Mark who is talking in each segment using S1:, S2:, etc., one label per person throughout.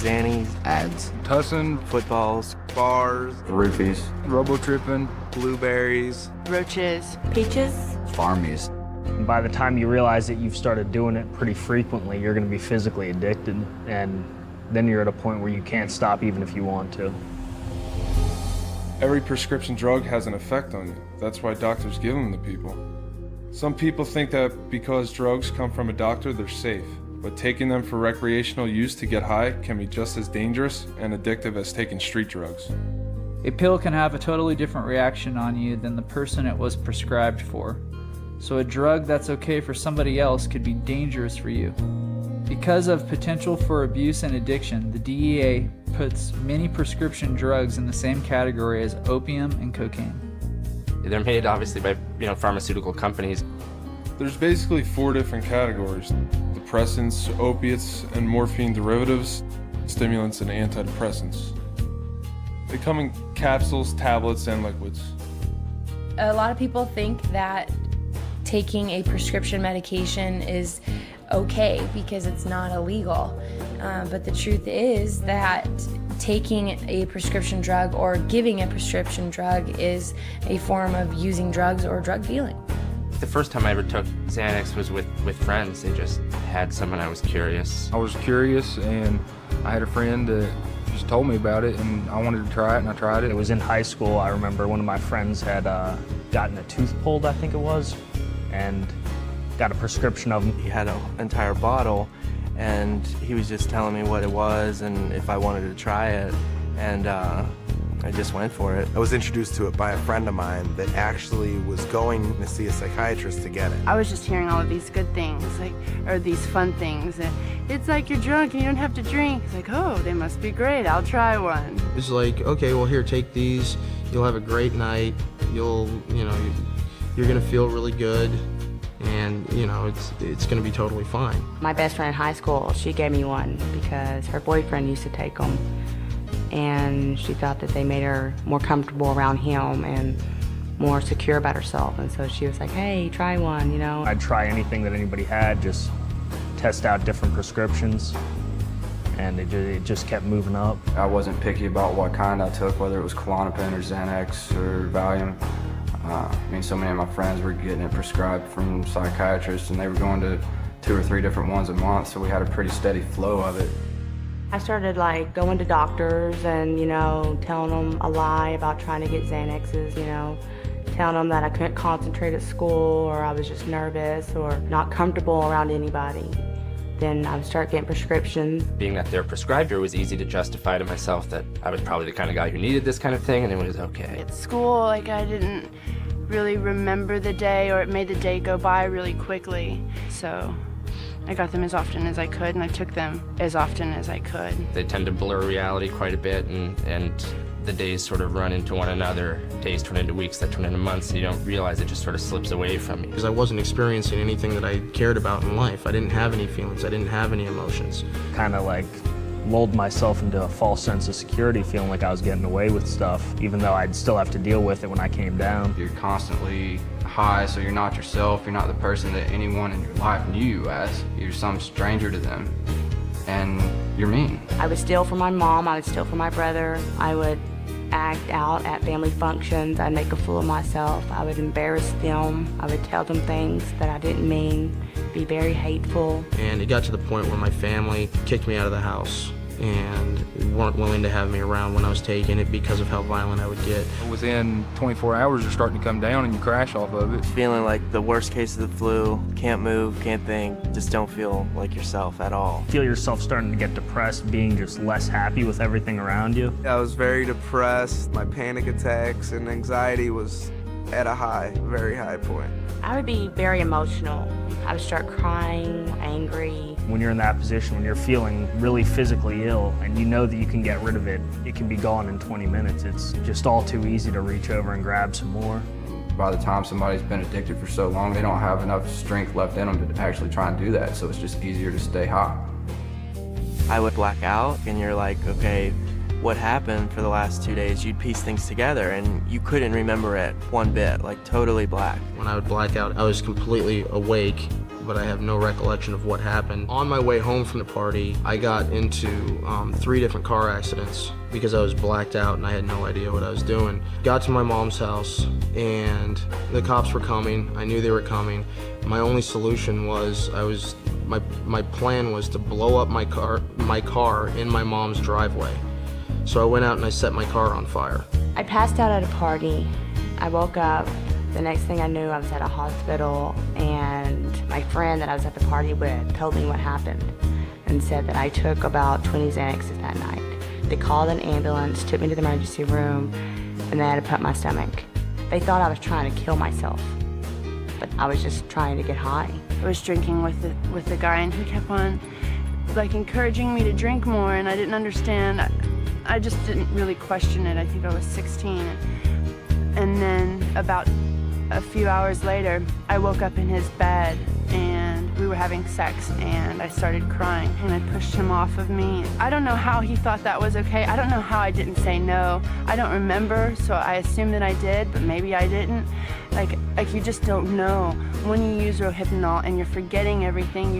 S1: Zannies,
S2: Ads.
S3: Tussin,
S1: footballs,
S4: bars,
S2: Roofies.
S3: robo-tripping.
S4: blueberries,
S5: roaches,
S6: peaches.
S2: Farmies.
S7: And by the time you realize that you've started doing it pretty frequently, you're going to be physically addicted, and then you're at a point where you can't stop even if you want to.
S3: Every prescription drug has an effect on you. That's why doctors give them to people. Some people think that because drugs come from a doctor, they're safe. But taking them for recreational use to get high can be just as dangerous and addictive as taking street drugs.
S8: A pill can have a totally different reaction on you than the person it was prescribed for. So a drug that's okay for somebody else could be dangerous for you. Because of potential for abuse and addiction, the DEA puts many prescription drugs in the same category as opium and cocaine.
S9: They're made obviously by pharmaceutical companies.
S3: There's basically 4 different categories: depressants, opiates, and morphine derivatives, stimulants, and antidepressants. They come in capsules, tablets, and liquids.
S6: A lot of people think that taking a prescription medication is okay because it's not illegal. But the truth is that taking a prescription drug or giving a prescription drug is a form of using drugs or drug dealing.
S9: The first time I ever took Xanax was with friends. They just had some and I was curious.
S3: I was curious, and I had a friend that just told me about it, and I wanted to try it, and I tried it.
S7: It was in high school. I remember one of my friends had gotten a tooth pulled, I think it was, and got a prescription of them.
S1: he had an entire bottle, and he was just telling me what it was and if I wanted to try it, and I just went for it.
S4: I was introduced to it by a friend of mine that actually was going to see a psychiatrist to get it.
S5: I was just hearing all of these good things, or these fun things. And it's like you're drunk and you don't have to drink. It's like, oh, they must be great. I'll try one.
S10: It's like, okay, well, here, take these. You'll have a great night. You're gonna feel really good, and it's gonna be totally fine.
S11: My best friend in high school, she gave me one because her boyfriend used to take them, and she thought that they made her more comfortable around him and more secure about herself. And so she was like, hey, try one,
S7: I'd try anything that anybody had, just test out different prescriptions, and it just kept moving up.
S2: I wasn't picky about what kind I took, whether it was Klonopin or Xanax or Valium. So many of my friends were getting it prescribed from psychiatrists, and they were going to 2 or 3 different ones a month, so we had a pretty steady flow of it.
S11: I started going to doctors and, telling them a lie about trying to get Xanaxes, telling them that I couldn't concentrate at school, or I was just nervous or not comfortable around anybody. Then I would start getting prescriptions.
S9: Being that they're prescribed, it was easy to justify to myself that I was probably the kind of guy who needed this kind of thing, and it was okay.
S5: At school, I didn't really remember the day, or it made the day go by really quickly. So I got them as often as I could, and I took them as often as I could.
S9: They tend to blur reality quite a bit, and the days sort of run into one another. Days turn into weeks, that turn into months, and you don't realize it just sort of slips away from you.
S10: Because I wasn't experiencing anything that I cared about in life. I didn't have any feelings. I didn't have any emotions.
S7: Kind of lulled myself into a false sense of security, feeling like I was getting away with stuff, even though I'd still have to deal with it when I came down.
S2: You're constantly high, so you're not yourself. You're not the person that anyone in your life knew you as. You're some stranger to them, and you're mean.
S11: I would steal from my mom, I would steal from my brother, I would act out at family functions, I'd make a fool of myself, I would embarrass them, I would tell them things that I didn't mean, be very hateful.
S10: And it got to the point where my family kicked me out of the house and weren't willing to have me around when I was taking it because of how violent I would get.
S3: Within 24 hours, you're starting to come down and you crash off of it.
S1: Feeling like the worst case of the flu, can't move, can't think, just don't feel like yourself at all.
S7: Feel yourself starting to get depressed, being just less happy with everything around you.
S4: I was very depressed. My panic attacks and anxiety was at a very high point.
S11: I would be very emotional. I would start crying, angry.
S7: When you're in that position, when you're feeling really physically ill and you know that you can get rid of it, it can be gone in 20 minutes. It's just all too easy to reach over and grab some more.
S2: By the time somebody's been addicted for so long, they don't have enough strength left in them to actually try and do that, so it's just easier to stay high.
S1: I would black out, and you're like, okay, what happened for the last 2 days? You'd piece things together, and you couldn't remember it one bit, totally black.
S10: When I would black out, I was completely awake, but I have no recollection of what happened. On my way home from the party, I got into 3 different car accidents because I was blacked out and I had no idea what I was doing. Got to my mom's house and the cops were coming. I knew they were coming. My only solution was my plan was to blow up my car in my mom's driveway. So I went out and I set my car on fire.
S11: I passed out at a party. I woke up. The next thing I knew, I was at a hospital, and my friend that I was at the party with told me what happened and said that I took about 20 Xanaxes that night. They called an ambulance, took me to the emergency room, and they had to pump my stomach. They thought I was trying to kill myself, but I was just trying to get high.
S5: I was drinking with the guy, and he kept on encouraging me to drink more, and I didn't understand. I just didn't really question it. I think I was 16. And then about a few hours later, I woke up in his bed and we were having sex and I started crying and I pushed him off of me. I don't know how he thought that was okay. I don't know how I didn't say no. I don't remember, so I assume that I did, but maybe I didn't. Like you just don't know. When you use Rohypnol and you're forgetting everything,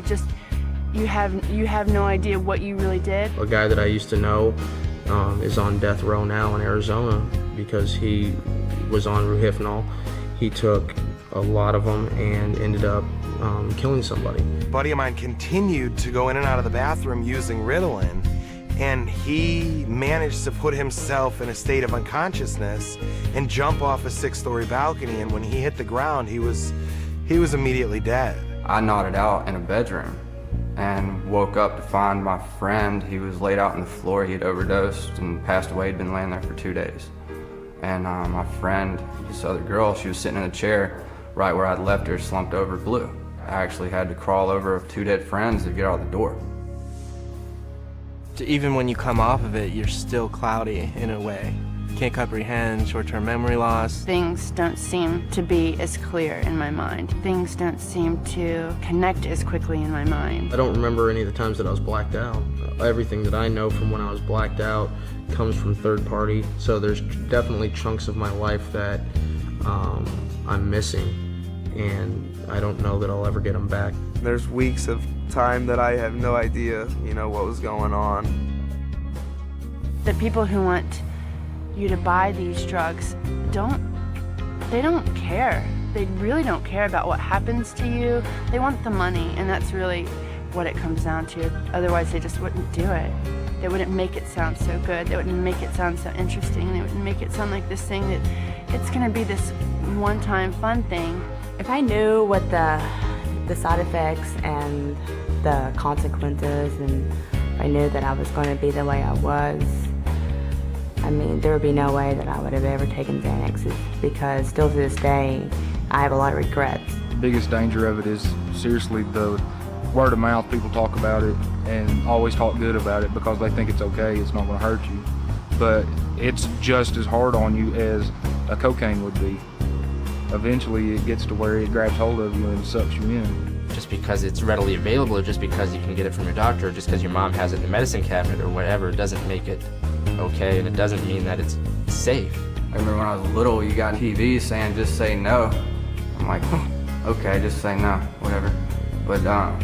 S5: you have no idea what you really did.
S10: A guy that I used to know is on death row now in Arizona because he was on Rohypnol. He took a lot of them and ended up killing somebody.
S12: A buddy of mine continued to go in and out of the bathroom using Ritalin, and he managed to put himself in a state of unconsciousness and jump off a 6-story balcony, and when he hit the ground, he was immediately dead.
S2: I nodded out in a bedroom and woke up to find my friend. He was laid out on the floor. He had overdosed and passed away. He'd been laying there for 2 days. And my friend, this other girl, she was sitting in a chair right where I'd left her, slumped over, blue. I actually had to crawl over 2 dead friends to get out the door.
S1: Even when you come off of it, you're still cloudy in a way. Can't comprehend short-term memory loss.
S5: Things don't seem to be as clear in my mind. Things don't seem to connect as quickly in my mind.
S10: I don't remember any of the times that I was blacked out. Everything that I know from when I was blacked out comes from third party, so there's definitely chunks of my life that I'm missing, and I don't know that I'll ever get them back.
S4: There's weeks of time that I have no idea, what was going on.
S5: The people who want you to buy these drugs don't care. They really don't care about what happens to you. They want the money, and that's really what it comes down to. Otherwise, they just wouldn't do it. They wouldn't make it sound so good. They wouldn't make it sound so interesting. They wouldn't make it sound like this thing that it's gonna be this one-time fun thing.
S11: If I knew what the side effects and the consequences, and if I knew that I was going to be the way I was, there would be no way that I would have ever taken Xanaxes, because still to this day, I have a lot of regrets.
S13: The biggest danger of it is seriously the word of mouth. People talk about it and always talk good about it because they think it's okay, it's not going to hurt you. But it's just as hard on you as a cocaine would be. Eventually it gets to where it grabs hold of you and sucks you in.
S9: Just because it's readily available, or just because you can get it from your doctor, or just because your mom has it in the medicine cabinet or whatever, doesn't make it okay, and it doesn't mean that it's safe.
S2: I remember when I was little, you got TV saying just say no. I'm like, okay, just say no, whatever. But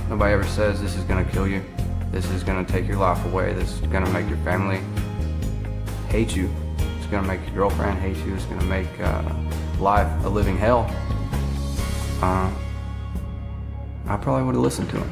S2: nobody ever says this is gonna kill you. This is gonna take your life away. This is gonna make your family hate you. It's gonna make your girlfriend hate you. It's gonna make life a living hell. I probably would have listened to him.